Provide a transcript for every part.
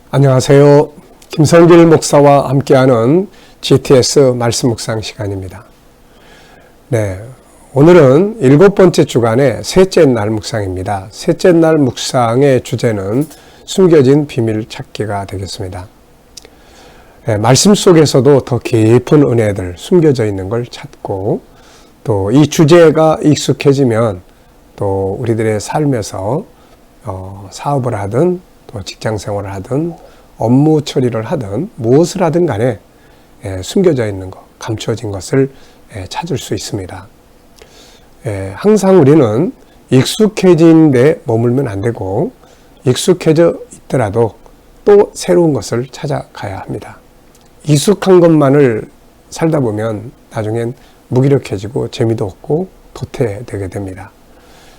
안녕하세요. 김성길 목사와 함께하는 GTS 말씀 묵상 시간입니다. 네, 오늘은 7번째 주간의 셋째 날 묵상입니다. 셋째 날 묵상의 주제는 숨겨진 비밀 찾기가 되겠습니다. 네, 말씀 속에서도 더 깊은 은혜들, 숨겨져 있는 걸 찾고, 또 이 주제가 익숙해지면 또 우리들의 삶에서 사업을 하든 또 직장 생활을 하든 업무 처리를 하든 무엇을 하든 간에 숨겨져 있는 것, 감춰진 것을 찾을 수 있습니다. 항상 우리는 익숙해진 데 머물면 안 되고, 익숙해져 있더라도 또 새로운 것을 찾아가야 합니다. 익숙한 것만을 살다 보면 나중엔 무기력해지고 재미도 없고 도태되게 됩니다.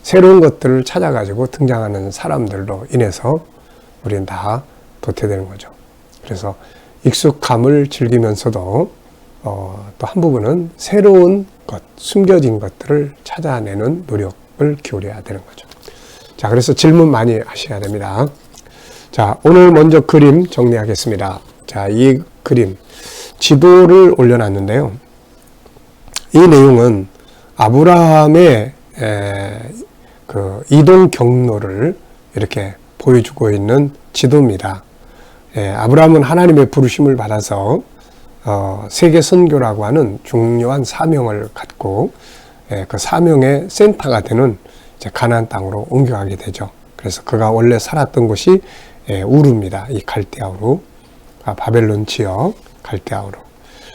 새로운 것들을 찾아가지고 등장하는 사람들로 인해서 우리는 다 도태되는 거죠. 그래서 익숙함을 즐기면서도 또 한 부분은 새로운 것, 숨겨진 것들을 찾아내는 노력을 기울여야 되는 거죠. 자, 그래서 질문 많이 하셔야 됩니다. 자, 오늘 먼저 그림 정리하겠습니다. 자, 이 그림, 지도를 올려놨는데요. 이 내용은 아브라함의 그 이동 경로를 이렇게 보여주고 있는 지도입니다. 아브라함은 하나님의 부르심을 받아서 세계 선교라고 하는 중요한 사명을 갖고 그 사명의 센터가 되는 이제 가나안 땅으로 옮겨가게 되죠. 그래서 그가 원래 살았던 곳이 우르입니다. 이 갈대아 우르, 바벨론 지역 갈대아 우르.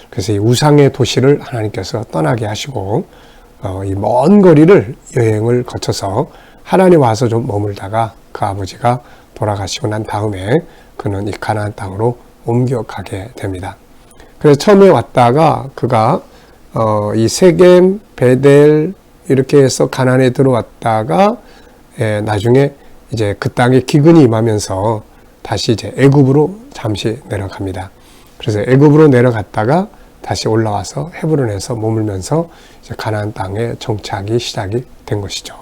그래서 이 우상의 도시를 하나님께서 떠나게 하시고 이 먼 거리를 여행을 거쳐서 하나님 와서 좀 머물다가 그 아버지가 돌아가시고 난 다음에 그는 이 가나안 땅으로 옮겨가게 됩니다. 그래서 처음에 왔다가 그가 이 세겜, 베델 이렇게 해서 가나안에 들어왔다가 나중에 이제 그 땅에 기근이 임하면서 다시 이제 애굽으로 잠시 내려갑니다. 그래서 애굽으로 내려갔다가 다시 올라와서 헤브론에서 머물면서 이제 가나안 땅에 정착이 시작이 된 것이죠.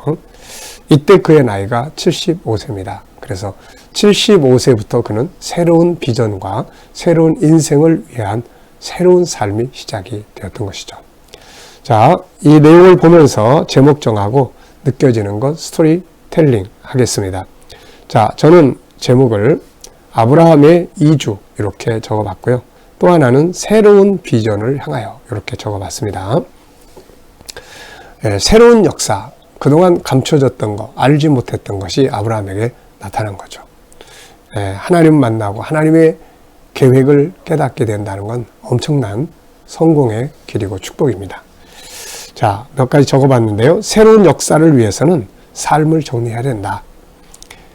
이때 그의 나이가 75세입니다. 그래서 75세부터 그는 새로운 비전과 새로운 인생을 위한 새로운 삶이 시작이 되었던 것이죠. 자, 이 내용을 보면서 제목 정하고 느껴지는 것 스토리텔링 하겠습니다. 자, 저는 제목을 아브라함의 이주 이렇게 적어봤고요. 또 하나는 새로운 비전을 향하여 이렇게 적어봤습니다. 새로운 역사, 그동안 감춰졌던 것, 알지 못했던 것이 아브라함에게 나타난 거죠. 하나님 만나고 하나님의 계획을 깨닫게 된다는 건 엄청난 성공의 길이고 축복입니다. 자, 몇 가지 적어봤는데요. 새로운 역사를 위해서는 삶을 정리해야 된다.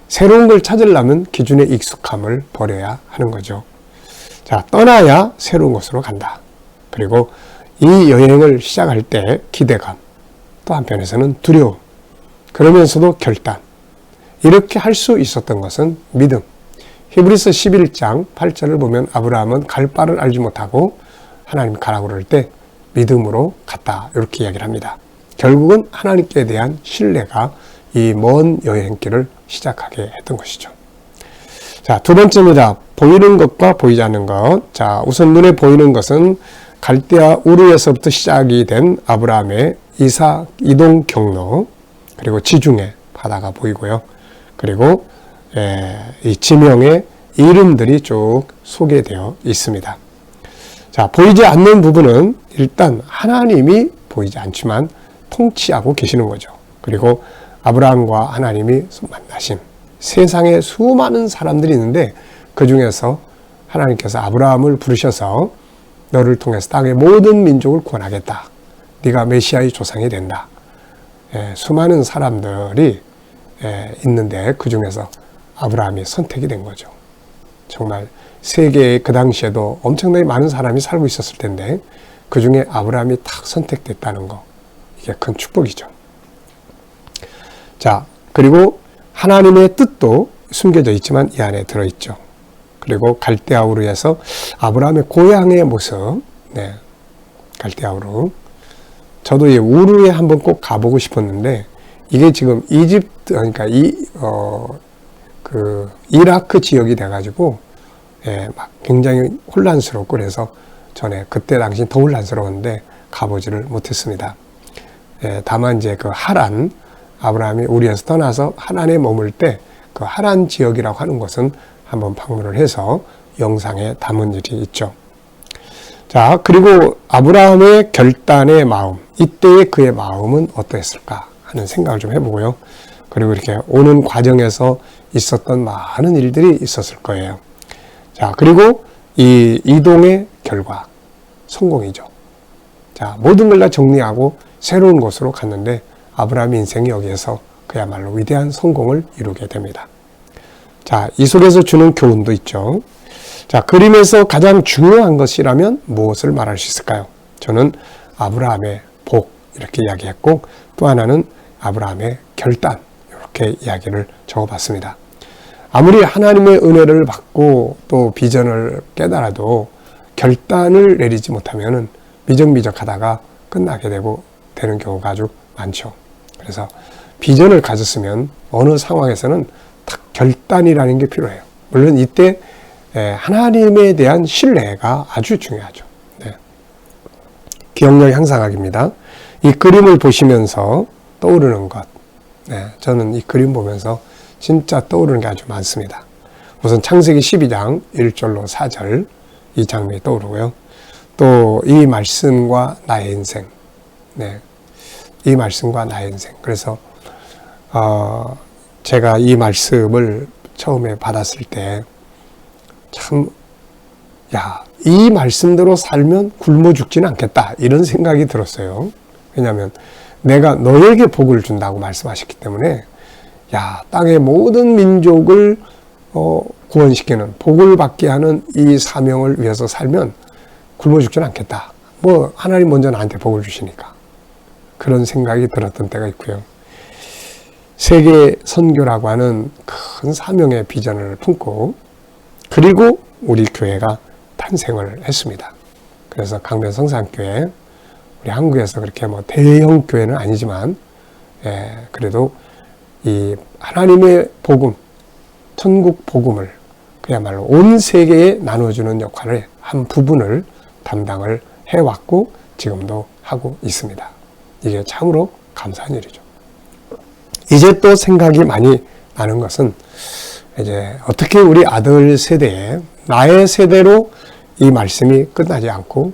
새로운 걸 찾으려면 기존의 익숙함을 버려야 하는 거죠. 자, 떠나야 새로운 곳으로 간다. 그리고 이 여행을 시작할 때 기대감, 또 한편에서는 두려움, 그러면서도 결단. 이렇게 할 수 있었던 것은 믿음. 히브리서 11장 8절을 보면 아브라함은 갈 바를 알지 못하고 하나님 가라고 그럴 때 믿음으로 갔다. 이렇게 이야기를 합니다. 결국은 하나님께 대한 신뢰가 이 먼 여행길을 시작하게 했던 것이죠. 자, 두 번째입니다. 보이는 것과 보이지 않는 것. 자, 우선 눈에 보이는 것은 갈대아 우르에서부터 시작이 된 아브라함의 이동 경로, 그리고 지중해 바다가 보이고요. 그리고 이 지명의 이름들이 쭉 소개되어 있습니다. 자, 보이지 않는 부분은 일단 하나님이 보이지 않지만 통치하고 계시는 거죠. 그리고 아브라함과 하나님이 만나신 세상에 수많은 사람들이 있는데 그 중에서 하나님께서 아브라함을 부르셔서 너를 통해서 땅의 모든 민족을 구원하겠다. 네가 메시아의 조상이 된다. 수많은 사람들이 있는데 그 중에서 아브라함이 선택이 된 거죠. 정말 세계에 그 당시에도 엄청나게 많은 사람이 살고 있었을 텐데 그 중에 아브라함이 딱 선택됐다는 거, 이게 큰 축복이죠. 자, 그리고 하나님의 뜻도 숨겨져 있지만 이 안에 들어있죠. 그리고 갈대아 우르에서 아브라함의 고향의 모습, 갈대아 우르. 저도 이 우르에 한번 꼭 가보고 싶었는데 이게 지금 이집트, 그러니까 이라크 지역이 돼가지고 막 굉장히 혼란스럽고 그래서 전에 그때 당시 더 혼란스러웠는데 가보지를 못했습니다. 다만 이제 그 하란, 아브라함이 우리에서 떠나서 하란에 머물 때 그 하란 지역이라고 하는 곳은 한번 방문을 해서 영상에 담은 일이 있죠. 자, 그리고 아브라함의 결단의 마음, 이때의 그의 마음은 어떠했을까 하는 생각을 좀 해보고요. 그리고 이렇게 오는 과정에서 있었던 많은 일들이 있었을 거예요. 자, 그리고 이 이동의 결과, 성공이죠. 자, 모든 걸 다 정리하고 새로운 곳으로 갔는데 아브라함의 인생이 여기에서 그야말로 위대한 성공을 이루게 됩니다. 자, 이 속에서 주는 교훈도 있죠. 자, 그림에서 가장 중요한 것이라면 무엇을 말할 수 있을까요? 저는 아브라함의 복 이렇게 이야기했고 또 하나는 아브라함의 결단 이렇게 이야기를 적어봤습니다. 아무리 하나님의 은혜를 받고 또 비전을 깨달아도 결단을 내리지 못하면은 미적미적하다가 끝나게 되는 경우가 아주 많죠. 그래서 비전을 가졌으면 어느 상황에서는 딱 결단이라는 게 필요해요. 물론 이때 하나님에 대한 신뢰가 아주 중요하죠. 네. 기억력 향상학입니다. 이 그림을 보시면서 떠오르는 것. 네, 저는 이 그림 보면서 진짜 떠오르는 게 아주 많습니다. 우선 창세기 12장 1절로 4절 이 장면이 떠오르고요. 또 이 말씀과 나의 인생. 네. 이 말씀과 나의 인생. 그래서 제가 이 말씀을 처음에 받았을 때 참, 이 말씀대로 살면 굶어 죽지는 않겠다 이런 생각이 들었어요. 왜냐하면 내가 너에게 복을 준다고 말씀하셨기 때문에 땅의 모든 민족을 구원시키는 복을 받게 하는 이 사명을 위해서 살면 굶어 죽지는 않겠다. 하나님 먼저 나한테 복을 주시니까. 그런 생각이 들었던 때가 있고요. 세계 선교라고 하는 큰 사명의 비전을 품고 그리고 우리 교회가 탄생을 했습니다. 그래서 강변 성산교회, 우리 한국에서 그렇게 대형 교회는 아니지만 그래도 이 하나님의 복음, 천국 복음을 그야말로 온 세계에 나눠주는 역할을 한 부분을 담당을 해왔고 지금도 하고 있습니다. 이게 참으로 감사한 일이죠. 이제 또 생각이 많이 나는 것은 이제 어떻게 우리 아들 세대에 나의 세대로 이 말씀이 끝나지 않고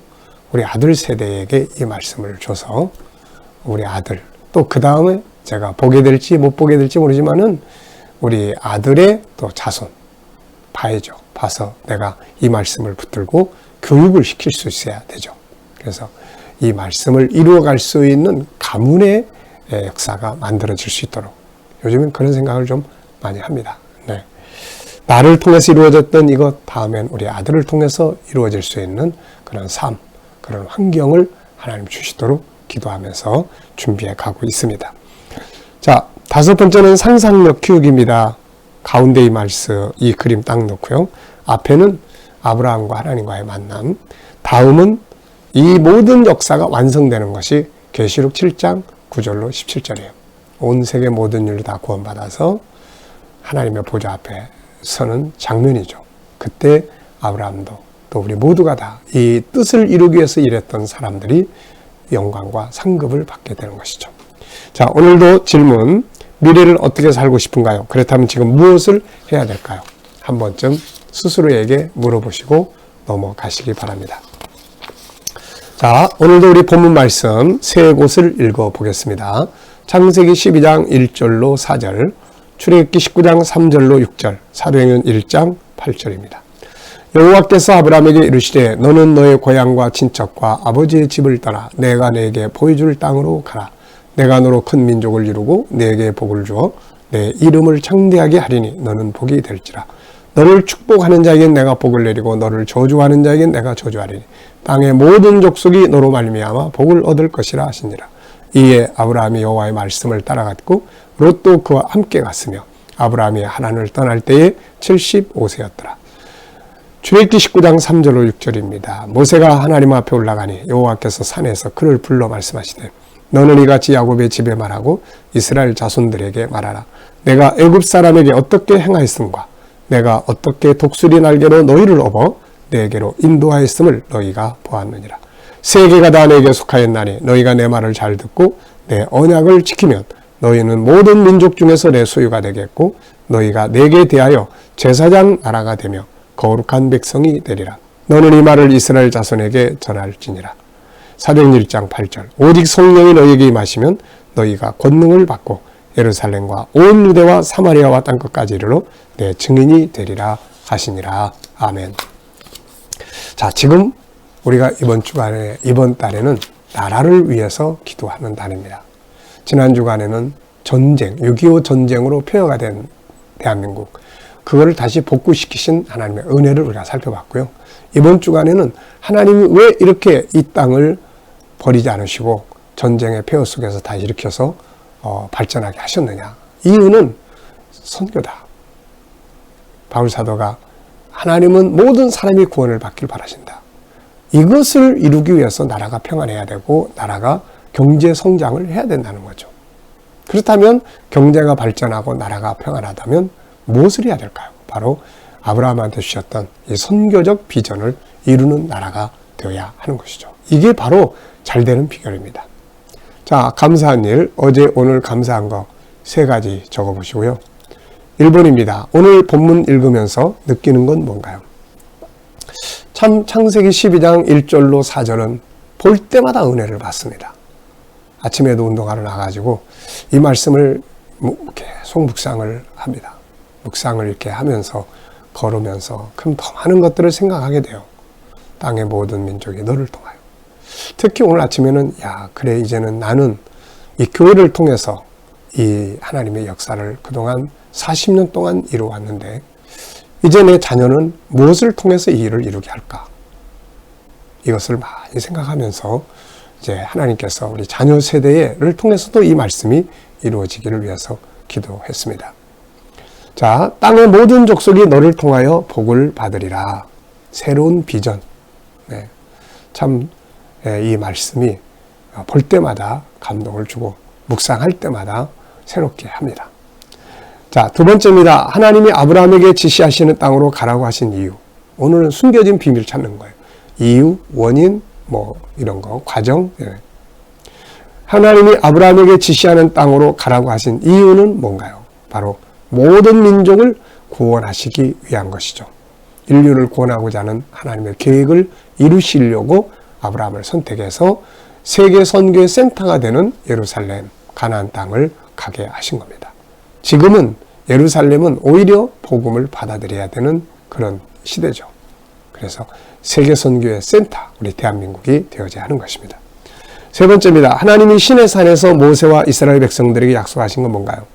우리 아들 세대에게 이 말씀을 줘서 우리 아들 또 그 다음에 제가 보게 될지 못 보게 될지 모르지만은 우리 아들의 또 자손 봐야죠. 봐서 내가 이 말씀을 붙들고 교육을 시킬 수 있어야 되죠. 그래서 이 말씀을 이루어갈 수 있는 가문의 역사가 만들어질 수 있도록 요즘엔 그런 생각을 좀 많이 합니다. 네. 나를 통해서 이루어졌던 이것 다음엔 우리 아들을 통해서 이루어질 수 있는 그런 삶, 그런 환경을 하나님 주시도록 기도하면서 준비해 가고 있습니다. 자, 다섯 번째는 상상력 키우기입니다. 가운데 이 말씀, 이 그림 딱 놓고요. 앞에는 아브라함과 하나님과의 만남, 다음은 이 모든 역사가 완성되는 것이 계시록 7장 9절로 17절이에요. 온 세계 모든 인류 다 구원받아서 하나님의 보좌 앞에 서는 장면이죠. 그때 아브라함도 또 우리 모두가 다 이 뜻을 이루기 위해서 일했던 사람들이 영광과 상급을 받게 되는 것이죠. 자, 오늘도 질문, 미래를 어떻게 살고 싶은가요? 그렇다면 지금 무엇을 해야 될까요? 한 번쯤 스스로에게 물어보시고 넘어가시기 바랍니다. 자, 오늘도 우리 본문 말씀 세 곳을 읽어보겠습니다. 창세기 12장 1절로 4절, 출애굽기 19장 3절로 6절, 사도행전 1장 8절입니다. 여호와께서 아브라함에게 이르시되 너는 너의 고향과 친척과 아버지의 집을 떠나 내가 네게 보여줄 땅으로 가라. 내가 너로 큰 민족을 이루고 네게 복을 주어 내 이름을 창대하게 하리니 너는 복이 될지라. 너를 축복하는 자에겐 내가 복을 내리고 너를 저주하는 자에겐 내가 저주하리니 땅의 모든 족속이 너로 말미암아 복을 얻을 것이라 하시니라. 이에 아브라함이 여호와의 말씀을 따라갔고 롯도 그와 함께 갔으며 아브라함이 하란을 떠날 때에 75세였더라. 출애굽기 19장 3절로 6절입니다. 모세가 하나님 앞에 올라가니 여호와께서 산에서 그를 불러 말씀하시되 너는 이같이 야곱의 집에 말하고 이스라엘 자손들에게 말하라. 내가 애굽 사람에게 어떻게 행하였음과 내가 어떻게 독수리 날개로 너희를 업어 내게로 인도하였음을 너희가 보았느니라. 세계가 다 내게 속하였나니 너희가 내 말을 잘 듣고 내 언약을 지키면 너희는 모든 민족 중에서 내 소유가 되겠고 너희가 내게 대하여 제사장 나라가 되며 거룩한 백성이 되리라. 너는 이 말을 이스라엘 자손에게 전할지니라. 사도행전 1장 8절. 오직 성령이 너희에게 임하시면 너희가 권능을 받고 예루살렘과 온 유대와 사마리아와 땅끝까지 이르러 내 증인이 되리라 하시니라. 아멘. 자, 지금 우리가 이번 주간에, 이번 달에는 나라를 위해서 기도하는 달입니다. 지난 주간에는 전쟁, 6.25 전쟁으로 폐허가 된 대한민국, 그거를 다시 복구시키신 하나님의 은혜를 우리가 살펴봤고요. 이번 주간에는 하나님이 왜 이렇게 이 땅을 버리지 않으시고 전쟁의 폐허 속에서 다시 일으켜서 발전하게 하셨느냐. 이유는 선교다. 바울 사도가 하나님은 모든 사람이 구원을 받길 바라신다. 이것을 이루기 위해서 나라가 평안해야 되고 나라가 경제 성장을 해야 된다는 거죠. 그렇다면 경제가 발전하고 나라가 평안하다면 무엇을 해야 될까요? 바로 아브라함한테 주셨던 이 선교적 비전을 이루는 나라가 되어야 하는 것이죠. 이게 바로 잘 되는 비결입니다. 자, 감사한 일, 어제 오늘 감사한 거 3가지 적어보시고요. 1번입니다. 오늘 본문 읽으면서 느끼는 건 뭔가요? 참 창세기 12장 1절로 4절은 볼 때마다 은혜를 받습니다. 아침에도 운동하러 나가지고 이 말씀을 계속 묵상을 합니다. 묵상을 이렇게 하면서 걸으면서 그럼 더 많은 것들을 생각하게 돼요. 땅의 모든 민족이 너를 통하여. 특히 오늘 아침에는 그래 이제는 나는 이 교회를 통해서 이 하나님의 역사를 그동안 40년 동안 이루어왔는데 이제 내 자녀는 무엇을 통해서 이 일을 이루게 할까? 이것을 많이 생각하면서 이제 하나님께서 우리 자녀 세대를 통해서도 이 말씀이 이루어지기를 위해서 기도했습니다. 자, 땅의 모든 족속이 너를 통하여 복을 받으리라. 새로운 비전. 네. 참, 이 말씀이 볼 때마다 감동을 주고 묵상할 때마다 새롭게 합니다. 자, 2번째입니다. 하나님이 아브라함에게 지시하시는 땅으로 가라고 하신 이유. 오늘은 숨겨진 비밀 찾는 거예요. 이유, 원인, 이런 거, 과정. 네. 하나님이 아브라함에게 지시하는 땅으로 가라고 하신 이유는 뭔가요? 바로 모든 민족을 구원하시기 위한 것이죠. 인류를 구원하고자 하는 하나님의 계획을 이루시려고 아브라함을 선택해서 세계 선교의 센터가 되는 예루살렘, 가나안 땅을 가게 하신 겁니다. 지금은 예루살렘은 오히려 복음을 받아들여야 되는 그런 시대죠. 그래서 세계 선교의 센터, 우리 대한민국이 되어져야 하는 것입니다. 3번째입니다. 하나님이 시내 산에서 모세와 이스라엘 백성들에게 약속하신 건 뭔가요?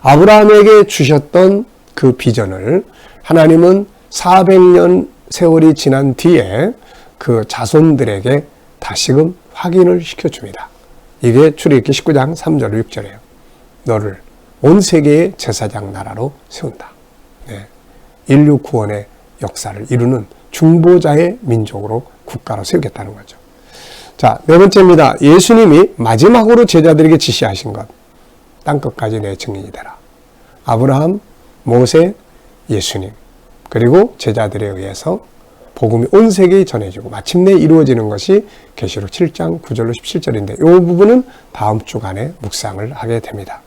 아브라함에게 주셨던 그 비전을 하나님은 400년 세월이 지난 뒤에 그 자손들에게 다시금 확인을 시켜줍니다. 이게 출애굽기 19장 3절 6절이에요. 너를 온 세계의 제사장 나라로 세운다. 네. 인류 구원의 역사를 이루는 중보자의 민족으로 국가로 세우겠다는 거죠. 자, 4번째입니다. 예수님이 마지막으로 제자들에게 지시하신 것. 땅끝까지 내 증인이 되라. 아브라함, 모세, 예수님, 그리고 제자들에 의해서 복음이 온 세계에 전해지고 마침내 이루어지는 것이 계시록 7장 9절로 17절인데 이 부분은 다음 주간에 묵상을 하게 됩니다.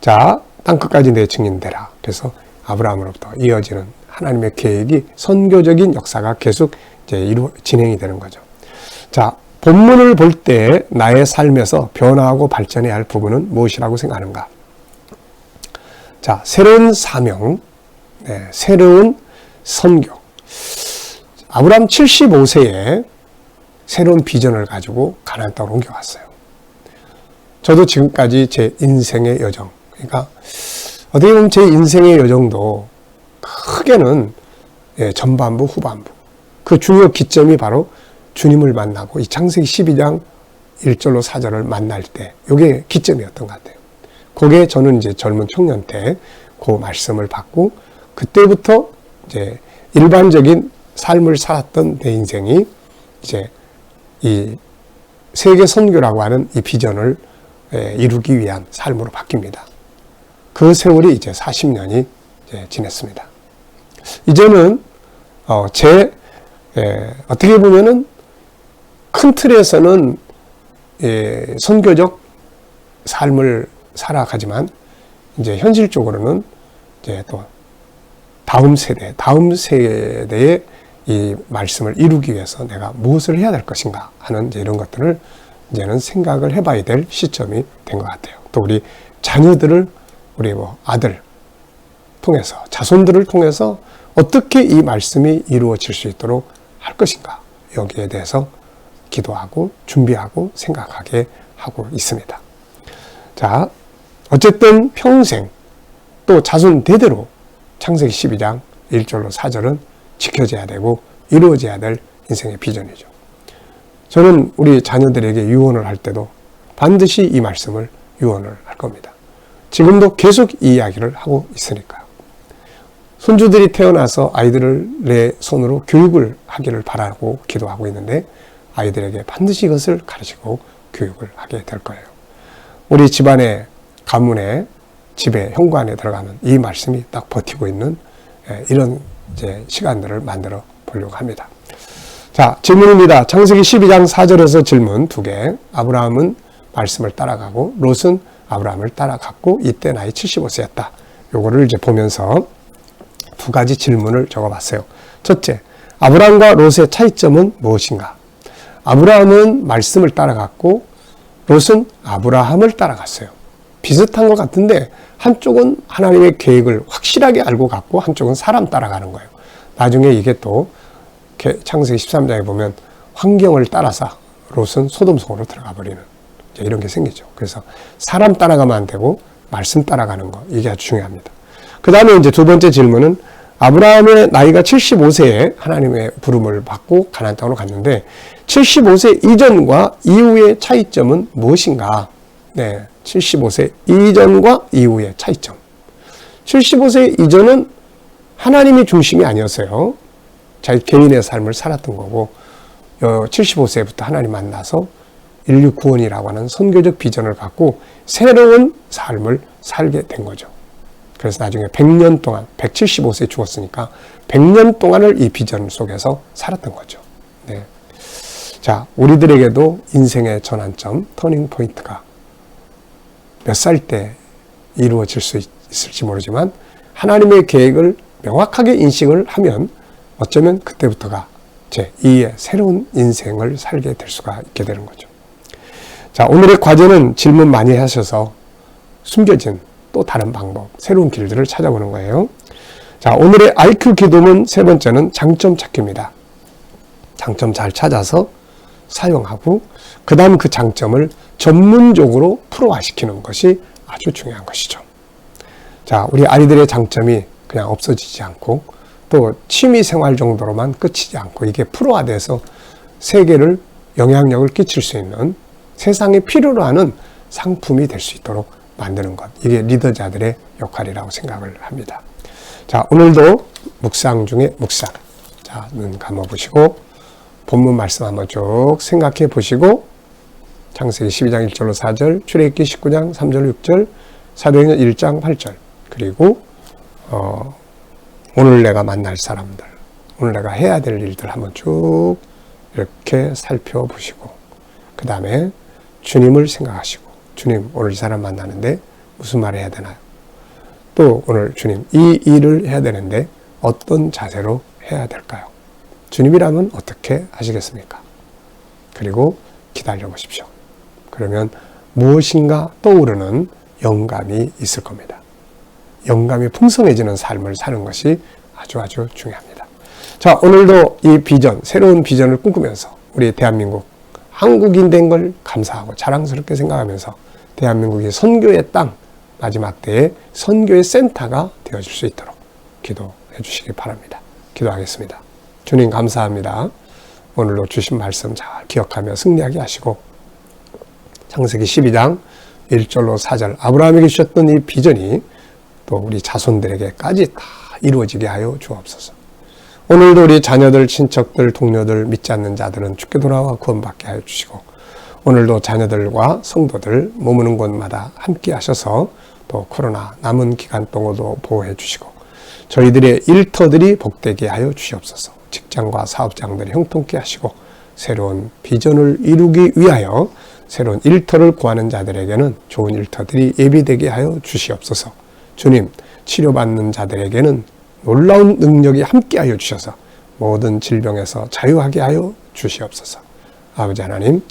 자, 땅끝까지 내 증인 되라. 그래서 아브라함으로부터 이어지는 하나님의 계획이 선교적인 역사가 계속 이제 진행이 되는 거죠. 자, 본문을 볼 때 나의 삶에서 변화하고 발전해야 할 부분은 무엇이라고 생각하는가? 자, 새로운 사명, 새로운 선교. 아브라함 75세에 새로운 비전을 가지고 가나안 땅으로 옮겨갔어요. 저도 지금까지 제 인생의 여정, 그러니까 어떻게 보면 제 인생의 여정도 크게는 전반부, 후반부. 그 중요 기점이 바로 주님을 만나고 이 창세기 12장 1절로 4절을 만날 때 이게 기점이었던 것 같아요. 그게 저는 이제 젊은 청년 때 그 말씀을 받고 그때부터 이제 일반적인 삶을 살았던 내 인생이 이제 이 세계 선교라고 하는 이 비전을 이루기 위한 삶으로 바뀝니다. 그 세월이 이제 40년이 지냈습니다. 이제는 어떻게 보면은 큰 틀에서는 선교적 삶을 살아가지만 이제 현실적으로는 이제 또 다음 세대의 이 말씀을 이루기 위해서 내가 무엇을 해야 될 것인가 하는 이제 이런 것들을 이제는 생각을 해봐야 될 시점이 된 것 같아요. 또 우리 자녀들을 우리 아들 통해서 자손들을 통해서 어떻게 이 말씀이 이루어질 수 있도록 할 것인가 여기에 대해서 기도하고 준비하고 생각하게 하고 있습니다. 자, 어쨌든 평생 또 자손 대대로 창세기 12장 1절로 4절은 지켜져야 되고 이루어져야 될 인생의 비전이죠. 저는 우리 자녀들에게 유언을 할 때도 반드시 이 말씀을 유언을 할 겁니다. 지금도 계속 이 이야기를 하고 있으니까요. 손주들이 태어나서 아이들을 내 손으로 교육을 하기를 바라고 기도하고 있는데 아이들에게 반드시 이것을 가르치고 교육을 하게 될 거예요. 우리 집안의 가문에 집에 현관에 들어가면 이 말씀이 딱 버티고 있는 이런 이제 시간들을 만들어 보려고 합니다. 자, 질문입니다. 창세기 12장 4절에서 질문 2개. 아브라함은 말씀을 따라가고 롯은 아브라함을 따라갔고 이때 나이 75세였다. 요거를 이제 보면서 2가지 질문을 적어봤어요. 첫째, 아브라함과 롯의 차이점은 무엇인가? 아브라함은 말씀을 따라갔고 롯은 아브라함을 따라갔어요. 비슷한 것 같은데 한쪽은 하나님의 계획을 확실하게 알고 갔고 한쪽은 사람 따라가는 거예요. 나중에 이게 또 창세기 13장에 보면 환경을 따라서 롯은 소돔 속으로 들어가 버리는 이런 게 생기죠. 그래서 사람 따라가면 안 되고 말씀 따라가는 거 이게 아주 중요합니다. 그 다음에 이제 2번째 질문은 아브라함의 나이가 75세에 하나님의 부름을 받고 가나안 땅으로 갔는데 75세 이전과 이후의 차이점은 무엇인가? 네, 75세 이전과 이후의 차이점. 75세 이전은 하나님이 중심이 아니었어요. 자기 개인의 삶을 살았던 거고 75세부터 하나님 만나서 인류 구원이라고 하는 선교적 비전을 갖고 새로운 삶을 살게 된 거죠. 그래서 나중에 100년 동안 175세에 죽었으니까 100년 동안을 이 비전 속에서 살았던 거죠. 네. 자, 우리들에게도 인생의 전환점, 터닝 포인트가 몇 살 때 이루어질 수 있을지 모르지만 하나님의 계획을 명확하게 인식을 하면 어쩌면 그때부터가 제2의 새로운 인생을 살게 될 수가 있게 되는 거죠. 자, 오늘의 과제는 질문 많이 하셔서 숨겨진 또 다른 방법, 새로운 길들을 찾아보는 거예요. 자, 오늘의 IQ 기도문 3번째는 장점 찾기입니다. 장점 잘 찾아서 사용하고 그 다음 그 장점을 전문적으로 프로화시키는 것이 아주 중요한 것이죠. 자, 우리 아이들의 장점이 그냥 없어지지 않고 또 취미생활 정도로만 끝이지 않고 이게 프로화돼서 세계를 영향력을 끼칠 수 있는 세상에 필요로 하는 상품이 될 수 있도록 만드는 것. 이게 리더자들의 역할이라고 생각을 합니다. 자, 오늘도 묵상 중에 묵상. 자, 눈 감아보시고 본문 말씀 한번 쭉 생각해 보시고 창세기 12장 1절로 4절, 출애굽기 19장 3절 6절, 사도행전 1장 8절 그리고 오늘 내가 만날 사람들, 오늘 내가 해야 될 일들 한번 쭉 이렇게 살펴보시고 그 다음에 주님을 생각하시고 주님 오늘 이 사람 만나는데 무슨 말을 해야 되나요? 또 오늘 주님 이 일을 해야 되는데 어떤 자세로 해야 될까요? 주님이라면 어떻게 하시겠습니까? 그리고 기다려 보십시오. 그러면 무엇인가 떠오르는 영감이 있을 겁니다. 영감이 풍성해지는 삶을 사는 것이 아주 중요합니다. 자, 오늘도 이 비전, 새로운 비전을 꿈꾸면서 우리 대한민국 한국인 된 걸 감사하고 자랑스럽게 생각하면서 대한민국이 선교의 땅, 마지막 때의 선교의 센터가 되어질 수 있도록 기도해 주시기 바랍니다. 기도하겠습니다. 주님 감사합니다. 오늘도 주신 말씀 잘 기억하며 승리하게 하시고 창세기 12장 1절로 4절 아브라함에게 주셨던 이 비전이 또 우리 자손들에게까지 다 이루어지게 하여 주옵소서. 오늘도 우리 자녀들, 친척들, 동료들, 믿지 않는 자들은 주께 돌아와 구원받게 하여 주시고 오늘도 자녀들과 성도들 머무는 곳마다 함께 하셔서 또 코로나 남은 기간 동안도 보호해 주시고 저희들의 일터들이 복되게 하여 주시옵소서. 직장과 사업장들이 형통케 하시고 새로운 비전을 이루기 위하여 새로운 일터를 구하는 자들에게는 좋은 일터들이 예비되게 하여 주시옵소서. 주님, 치료받는 자들에게는 놀라운 능력이 함께하여 주셔서 모든 질병에서 자유하게 하여 주시옵소서. 아버지 하나님,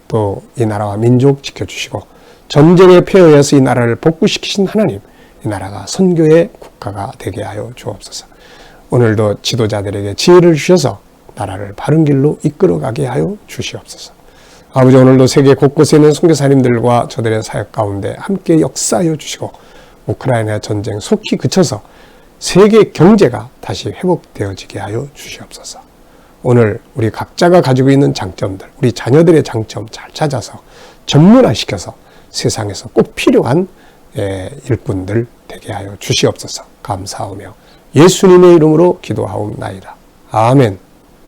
또 이 나라와 민족 지켜주시고 전쟁의 폐허에서 이 나라를 복구시키신 하나님, 이 나라가 선교의 국가가 되게 하여 주옵소서. 오늘도 지도자들에게 지혜를 주셔서 나라를 바른 길로 이끌어가게 하여 주시옵소서. 아버지, 오늘도 세계 곳곳에 있는 선교사님들과 저들의 사역 가운데 함께 역사하여 주시고 우크라이나 전쟁 속히 그쳐서 세계 경제가 다시 회복되어지게 하여 주시옵소서. 오늘 우리 각자가 가지고 있는 장점들, 우리 자녀들의 장점 잘 찾아서 전문화시켜서 세상에서 꼭 필요한 일꾼들 되게 하여 주시옵소서. 감사하며 예수님의 이름으로 기도하옵나이다. 아멘.